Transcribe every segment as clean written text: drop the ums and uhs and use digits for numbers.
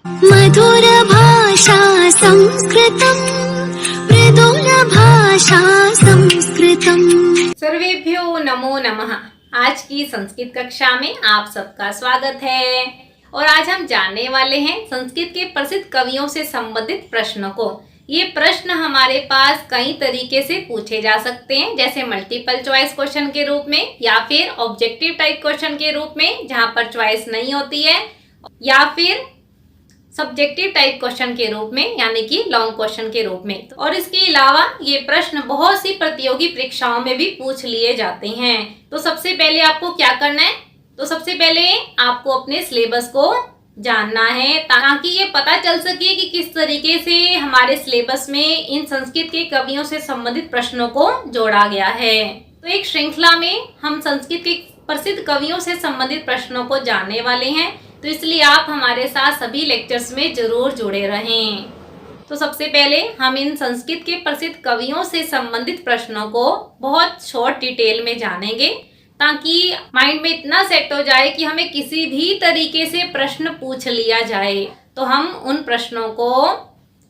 मधुर भाषा संस्कृतम्, मृदुल भाषा संस्कृतम्। सर्वेभ्यो नमो नमः। आज की संस्कृत कक्षा में आप सबका स्वागत है और आज हम जानने वाले हैं संस्कृत के प्रसिद्ध कवियों से संबंधित प्रश्नों को। ये प्रश्न हमारे पास कई तरीके से पूछे जा सकते हैं, जैसे मल्टीपल चॉइस क्वेश्चन के रूप में या फिर ऑब्जेक्टिव टाइप क्वेश्चन के रूप में जहां पर चॉइस नहीं होती है, या फिर सब्जेक्टिव टाइप क्वेश्चन के रूप में यानी कि लॉन्ग क्वेश्चन के रूप में। और इसके अलावा ये प्रश्न बहुत सी प्रतियोगी परीक्षाओं में भी पूछ लिए जाते हैं। तो सबसे पहले आपको क्या करना है, तो सबसे पहले आपको अपने सिलेबस को जानना है ताकि ये पता चल सके कि किस तरीके से हमारे सिलेबस में इन संस्कृत के कवियों से संबंधित प्रश्नों को जोड़ा गया है। तो एक श्रृंखला में हम संस्कृत के प्रसिद्ध कवियों से संबंधित प्रश्नों को जानने वाले हैं, तो इसलिए आप हमारे साथ सभी लेक्चर्स में जरूर जुड़े रहें। तो सबसे पहले हम इन संस्कृत के प्रसिद्ध कवियों से संबंधित प्रश्नों को बहुत शॉर्ट डिटेल में जानेंगे ताकि माइंड में इतना सेट हो जाए कि हमें किसी भी तरीके से प्रश्न पूछ लिया जाए तो हम उन प्रश्नों को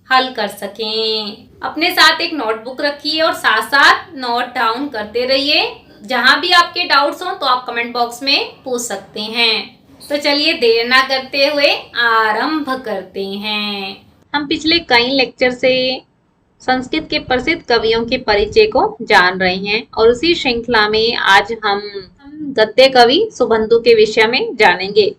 हल कर सकें। अपने साथ एक नोटबुक रखिए और साथ साथ नोट डाउन करते रहिए। जहां भी आपके डाउट्स हो तो आप कमेंट बॉक्स में पूछ सकते हैं। तो चलिए देर ना करते हुए आरंभ करते हैं। हम पिछले कई लेक्चर से संस्कृत के प्रसिद्ध कवियों के परिचय को जान रहे हैं और उसी श्रृंखला में आज हम गद्य कवि सुबंधु के विषय में जानेंगे।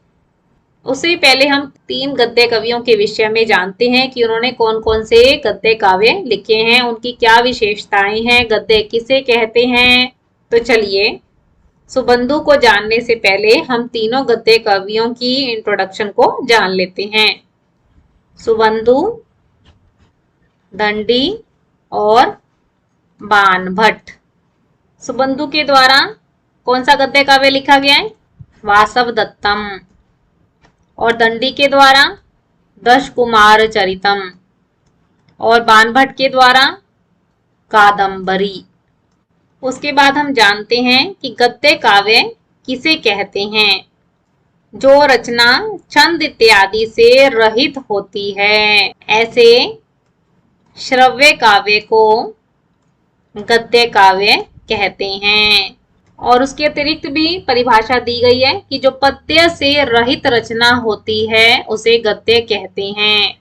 उससे पहले हम 3 गद्य कवियों के विषय में जानते हैं कि उन्होंने कौन कौन से गद्य काव्य लिखे हैं, उनकी क्या विशेषताएं हैं, गद्य किसे कहते हैं। तो चलिए सुबंधु को जानने से पहले हम तीनों गद्य कवियों की इंट्रोडक्शन को जान लेते हैं। सुबंधु, दंडी और बाणभट्ट। सुबंधु के द्वारा कौन सा गद्य काव्य लिखा गया है? वासवदत्तम। और दंडी के द्वारा दशकुमार चरितम और बाणभट्ट के द्वारा कादंबरी। उसके बाद हम जानते हैं कि गद्य काव्य किसे कहते हैं। जो रचना छंद इत्यादि से रहित होती है, ऐसे श्रव्य काव्य को गद्य काव्य कहते हैं। और उसके अतिरिक्त भी परिभाषा दी गई है कि जो पद्य से रहित रचना होती है उसे गद्य कहते हैं।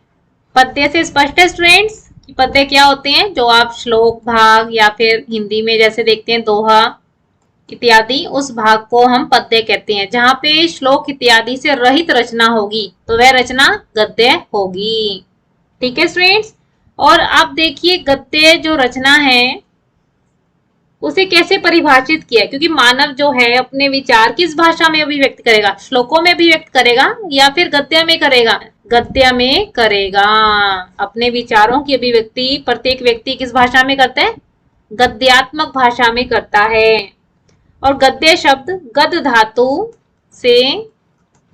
पद्य से स्पष्ट है स्टूडेंट्स? पद्य क्या होते हैं? जो आप श्लोक भाग या फिर हिंदी में जैसे देखते हैं दोहा इत्यादि, उस भाग को हम पद्य कहते हैं। जहां पे श्लोक इत्यादि से रहित रचना होगी तो वह रचना गद्य होगी। ठीक है स्टूडेंट्स? और आप देखिए गद्य जो रचना है उसे कैसे परिभाषित किया, क्योंकि मानव जो है अपने विचार किस भाषा में अभिव्यक्त करेगा? श्लोकों में अभिव्यक्त करेगा या फिर गद्य में करेगा? गद्य में करेगा। अपने विचारों की अभिव्यक्ति प्रत्येक व्यक्ति किस भाषा में करता है? गद्यात्मक भाषा में करता है। और गद्य शब्द गद धातु से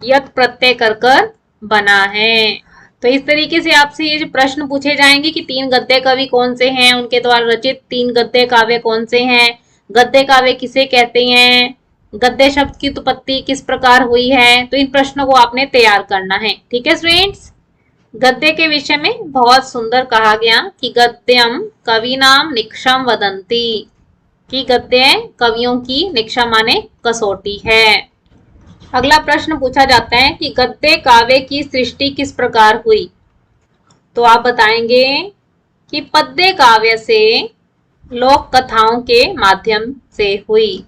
यत प्रत्यय कर बना है। तो इस तरीके से आपसे ये जो प्रश्न पूछे जाएंगे कि 3 गद्य कवि कौन से हैं, उनके द्वारा रचित 3 गद्य काव्य कौन से हैं, गद्य काव्य किसे कहते हैं, गद्य शब्द की उत्पत्ति किस प्रकार हुई है। तो इन प्रश्नों को आपने तैयार करना है। ठीक है स्टूडेंट्स? गद्य के विषय में बहुत सुंदर कहा गया कि गद्यम कविनाम निक्षम वदंती, कि गद्य कवियों की निक्षा माने कसौटी है। अगला प्रश्न पूछा जाता है कि गद्य काव्य की सृष्टि किस प्रकार हुई। तो आप बताएंगे कि पद्य काव्य से लोक कथाओं के माध्यम से हुई।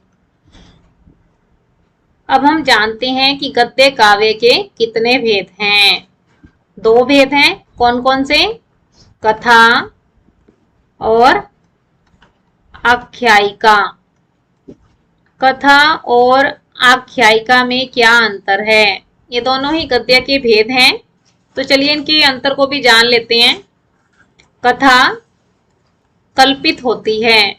अब हम जानते हैं कि गद्य काव्य के कितने भेद हैं। 2 भेद हैं। कौन कौन से? कथा और आख्यायिका। कथा और आख्यायिका में क्या अंतर है? ये दोनों ही गद्य के भेद हैं। तो चलिए इनके अंतर को भी जान लेते हैं। कथा कल्पित होती है,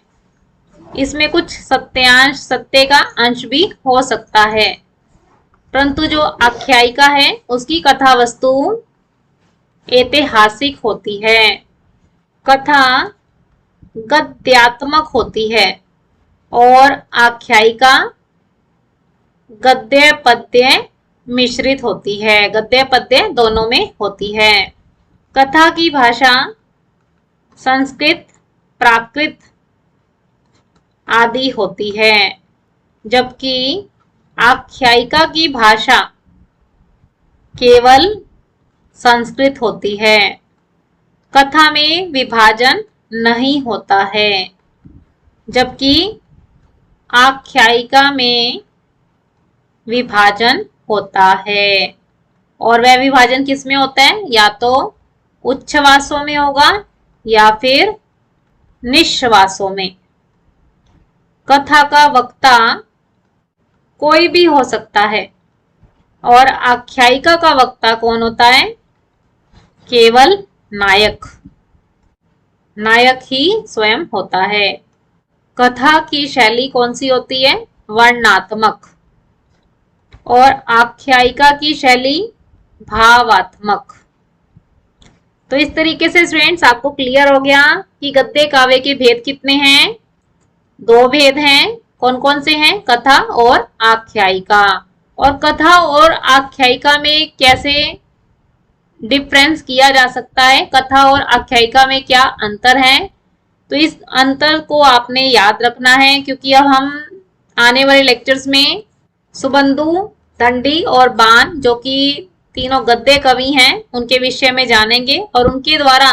इसमें कुछ सत्यांश सत्य का अंश भी हो सकता है, परंतु जो आख्यायिका है उसकी कथा वस्तु ऐतिहासिक होती है। कथा गद्यात्मक होती है और आख्यायिका गद्य पद्य मिश्रित होती है, गद्य पद्य दोनों में होती है। कथा की भाषा संस्कृत, प्राकृत आदि होती है, जबकि आख्यायिका की भाषा केवल संस्कृत होती है। कथा में विभाजन नहीं होता है, जबकि आख्यायिका में विभाजन होता है। और वह विभाजन किस में होता है? या तो उच्छ्वासों में होगा या फिर निश्वासों में। कथा का वक्ता कोई भी हो सकता है और आख्यायिका का वक्ता कौन होता है? केवल नायक। नायक ही स्वयं होता है। कथा की शैली कौन सी होती है? वर्णनात्मक। और आख्यायिका की शैली भावात्मक। तो इस तरीके से स्टूडेंट्स आपको क्लियर हो गया कि गद्य काव्य के भेद कितने हैं? 2 भेद हैं। कौन कौन से हैं? कथा और आख्यायिका। और कथा और आख्यायिका में कैसे डिफरेंस किया जा सकता है, कथा और आख्यायिका में क्या अंतर है, तो इस अंतर को आपने याद रखना है, क्योंकि अब हम आने वाले लेक्चर्स में सुबंधु, दंडी और बाण, जो कि तीनों गद्य कवि हैं, उनके विषय में जानेंगे और उनके द्वारा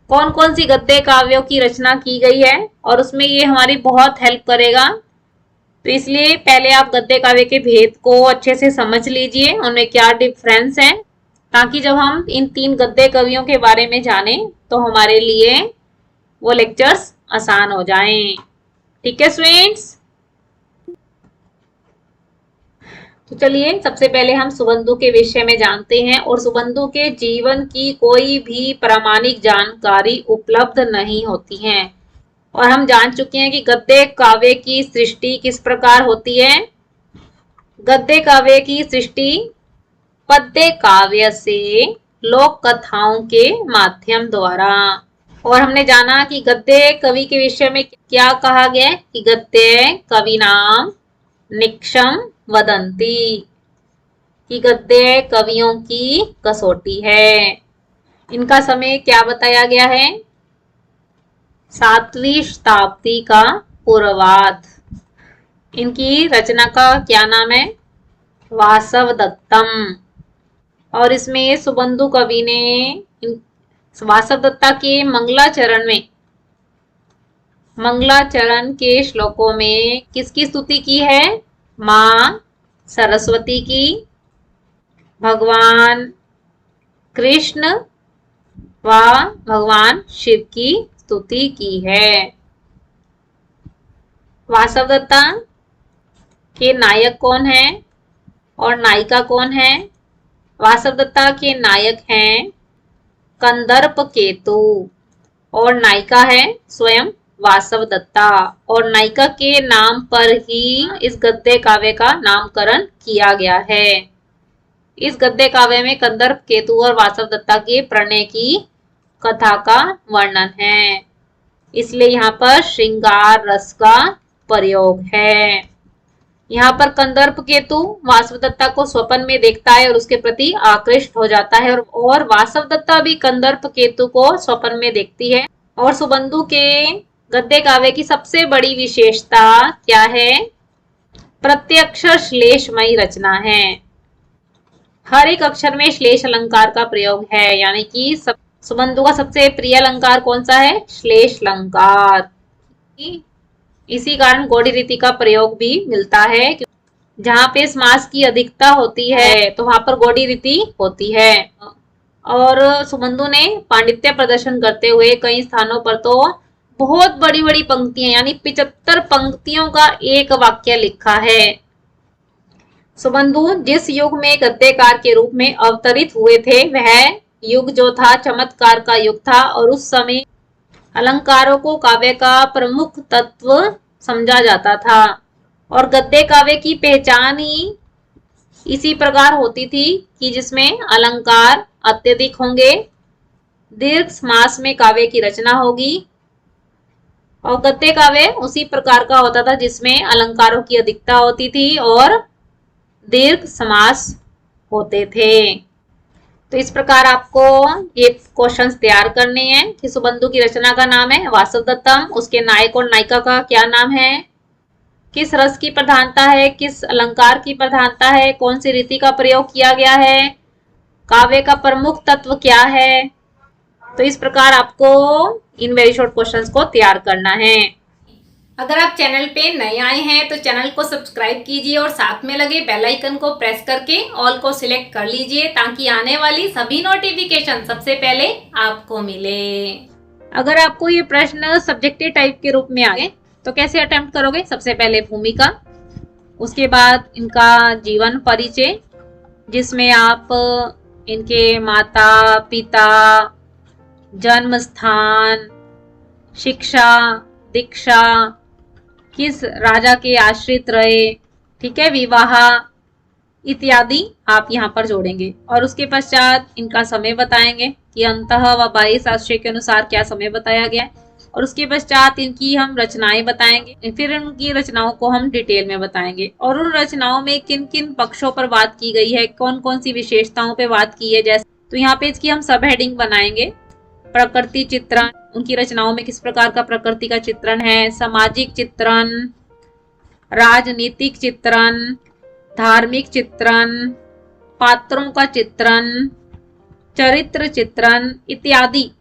कौन कौन सी गद्य काव्यों की रचना की गई है, और उसमें ये हमारी बहुत हेल्प करेगा। तो इसलिए पहले आप गद्य काव्य के भेद को अच्छे से समझ लीजिए, उनमें क्या डिफरेंस है, ताकि जब हम इन 3 गद्य कवियों के बारे में जानें तो हमारे लिए वो लेक्चर्स आसान हो जाएं। ठीक है स्टूडेंट्स? तो चलिए सबसे पहले हम सुबंधु के विषय में जानते हैं। और सुबंधु के जीवन की कोई भी प्रामाणिक जानकारी उपलब्ध नहीं होती है। और हम जान चुके हैं कि गद्य काव्य की सृष्टि किस प्रकार होती है। गद्य काव्य की सृष्टि पद्य काव्य से लोक कथाओं के माध्यम द्वारा। और हमने जाना कि गद्य कवि के विषय में क्या कहा गया है कि गद्य कवि नाम निक्षम वदंती, कि गद्य कवियों की कसौटी है। इनका समय क्या बताया गया है? 7वीं शताब्दी का पूर्वार्ध। इनकी रचना का क्या नाम है? वासवदत्तम। और इसमें सुबंधु कवि ने वासवदत्ता के मंगलाचरण के श्लोकों में किसकी स्तुति की है? मां सरस्वती की, भगवान कृष्ण व भगवान शिव की स्तुति की है। वासवदत्ता के नायक कौन है और नायिका कौन है? वासवदत्ता के नायक हैं कंदर्प केतु और नायिका है स्वयं वासवदत्ता। और नायिका के नाम पर ही इस गद्य काव्य का नामकरण किया गया है। इस गद्य काव्य में कंदर्प केतु और वासवदत्ता के प्रणय की कथा का वर्णन है, इसलिए यहाँ पर श्रृंगार रस का प्रयोग है। यहाँ पर कंदर्प केतु वासवदत्ता को स्वप्न में देखता है और उसके प्रति आकृष्ट हो जाता है, और वासवदत्ता भी कंदर्प केतु को स्वप्न में देखती है। और सुबंधु के गद्य काव्य की सबसे बड़ी विशेषता क्या है? प्रत्यक्षर श्लेषमयी रचना है। हर एक अक्षर में श्लेष अलंकार का प्रयोग है, यानी कि सुबंधु का सबसे प्रिय अलंकार कौन सा है? श्लेष अलंकार। इसी कारण गौड़ी रीति का प्रयोग भी मिलता है। जहां पे समास की अधिकता होती है तो वहां पर गौड़ी रीति होती है। और सुबंधु ने पांडित्य प्रदर्शन करते हुए कई स्थानों पर तो बहुत बड़ी बड़ी पंक्तियां, यानी 75 पंक्तियों का एक वाक्य लिखा है। सुबंधु जिस युग में गद्यकार के रूप में अवतरित हुए थे, वह युग जो था चमत्कार का युग था, और उस समय अलंकारों को काव्य का प्रमुख तत्व समझा जाता था। और गद्य काव्य की पहचान ही इसी प्रकार होती थी कि जिसमें अलंकार अत्यधिक होंगे, दीर्घ समास में काव्य की रचना होगी। और गद्य काव्य उसी प्रकार का होता था जिसमें अलंकारों की अधिकता होती थी और दीर्घ समास होते थे। तो इस प्रकार आपको ये क्वेश्चंस तैयार करने हैं कि सुबंधु की रचना का नाम है वासवदत्तम, उसके नायक और नायिका का क्या नाम है, किस रस की प्रधानता है, किस अलंकार की प्रधानता है, कौन सी रीति का प्रयोग किया गया है, काव्य का प्रमुख तत्व क्या है। तो इस प्रकार आपको इन वेरी शॉर्ट क्वेश्चंस को तैयार करना है। अगर आप चैनल पे नए आए हैं तो चैनल को सब्सक्राइब कीजिए और साथ में लगे बेल आइकन को प्रेस करके ऑल को सिलेक्ट कर लीजिए ताकि आने वाली सभी नोटिफिकेशन सबसे पहले आपको मिले। अगर आपको ये प्रश्न सब्जेक्टिव टाइप के रूप में आ गए तो कैसे अटेम्प्ट करोगे? सबसे पहले भूमिका, उसके बाद इनका जीवन परिचय जिसमें आप इनके माता पिता, जन्म स्थान, शिक्षा, दीक्षा, किस राजा के आश्रित रहे, ठीक है, विवाह इत्यादि आप यहाँ पर जोड़ेंगे। और उसके पश्चात इनका समय बताएंगे कि अंतः व बाह्य शास्त्रीय के अनुसार क्या समय बताया गया है। और उसके पश्चात इनकी हम रचनाएं बताएंगे, फिर उनकी रचनाओं को हम डिटेल में बताएंगे और उन रचनाओं में किन किन पक्षों पर बात की गई है, कौन कौन सी विशेषताओं पर बात की है। जैसे तो यहाँ पे इसकी हम सब हेडिंग बनाएंगे, प्रकृति चित्रण, उनकी रचनाओं में किस प्रकार का प्रकृति का चित्रण है, सामाजिक चित्रण, राजनीतिक चित्रण, धार्मिक चित्रण, पात्रों का चित्रण, चरित्र चित्रण इत्यादि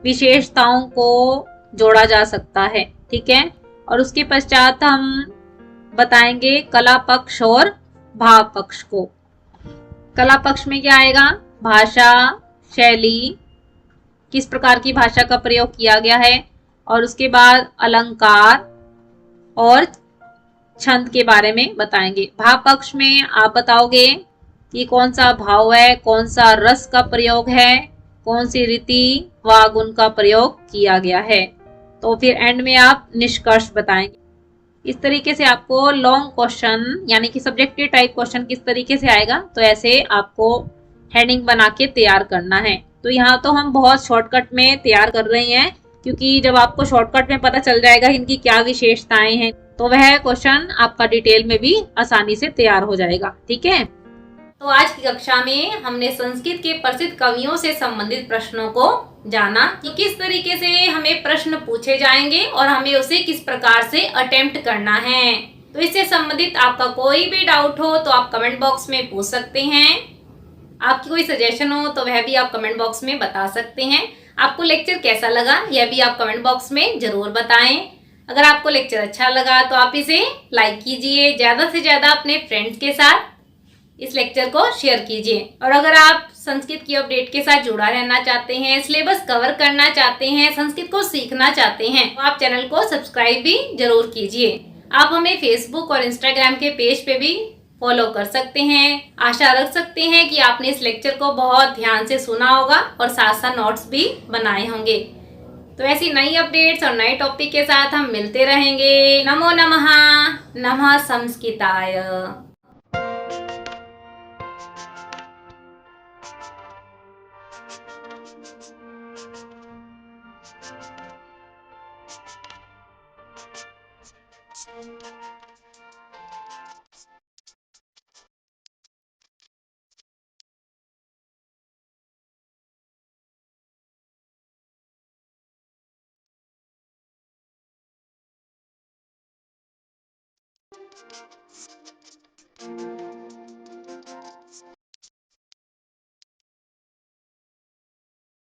विशेषताओं को जोड़ा जा सकता है, ठीक है। और उसके पश्चात हम बताएंगे कला पक्ष और भाव पक्ष को। कला पक्ष में क्या आएगा? भाषा, शैली, किस प्रकार की भाषा का प्रयोग किया गया है, और उसके बाद अलंकार और छंद के बारे में बताएंगे। भाव पक्ष में आप बताओगे कि कौन सा भाव है, कौन सा रस का प्रयोग है, कौन सी रीति व गुण का प्रयोग किया गया है। तो फिर एंड में आप निष्कर्ष बताएंगे। इस तरीके से आपको लॉन्ग क्वेश्चन यानी कि सब्जेक्टिव टाइप क्वेश्चन किस तरीके से आएगा, तो ऐसे आपको हेडिंग बना के तैयार करना है। तो यहाँ तो हम बहुत शॉर्टकट में तैयार कर रहे हैं क्योंकि जब आपको शॉर्टकट में पता चल जाएगा इनकी क्या विशेषताएं हैं तो वह क्वेश्चन आपका डिटेल में भी आसानी से तैयार हो जाएगा, ठीक है। तो आज की कक्षा में हमने संस्कृत के प्रसिद्ध कवियों से संबंधित प्रश्नों को जाना कि किस तरीके से हमें प्रश्न पूछे जाएंगे और हमें उसे किस प्रकार से अटेम्प्ट करना है। तो इससे संबंधित आपका कोई भी डाउट हो तो आप कमेंट बॉक्स में पूछ सकते हैं। आपकी कोई सजेशन हो तो वह भी आप कमेंट बॉक्स में बता सकते हैं। आपको लेक्चर कैसा लगा यह भी आप कमेंट बॉक्स में जरूर बताएं। अगर आपको लेक्चर अच्छा लगा तो आप इसे लाइक कीजिए, ज़्यादा से ज़्यादा अपने फ्रेंड्स के साथ इस लेक्चर को शेयर कीजिए। और अगर आप संस्कृत की अपडेट के साथ जुड़ा रहना चाहते हैं, सिलेबस कवर करना चाहते हैं, संस्कृत को सीखना चाहते हैं तो आप चैनल को सब्सक्राइब भी जरूर कीजिए। आप हमें फेसबुक और इंस्टाग्राम के पेज पे भी फॉलो कर सकते हैं। आशा रख सकते हैं कि आपने इस लेक्चर को बहुत ध्यान से सुना होगा और साथ साथ नोट्स भी बनाए होंगे। तो ऐसी नई अपडेट्स और नए टॉपिक के साथ हम मिलते रहेंगे। नमो नमः। नमः संस्कृताय।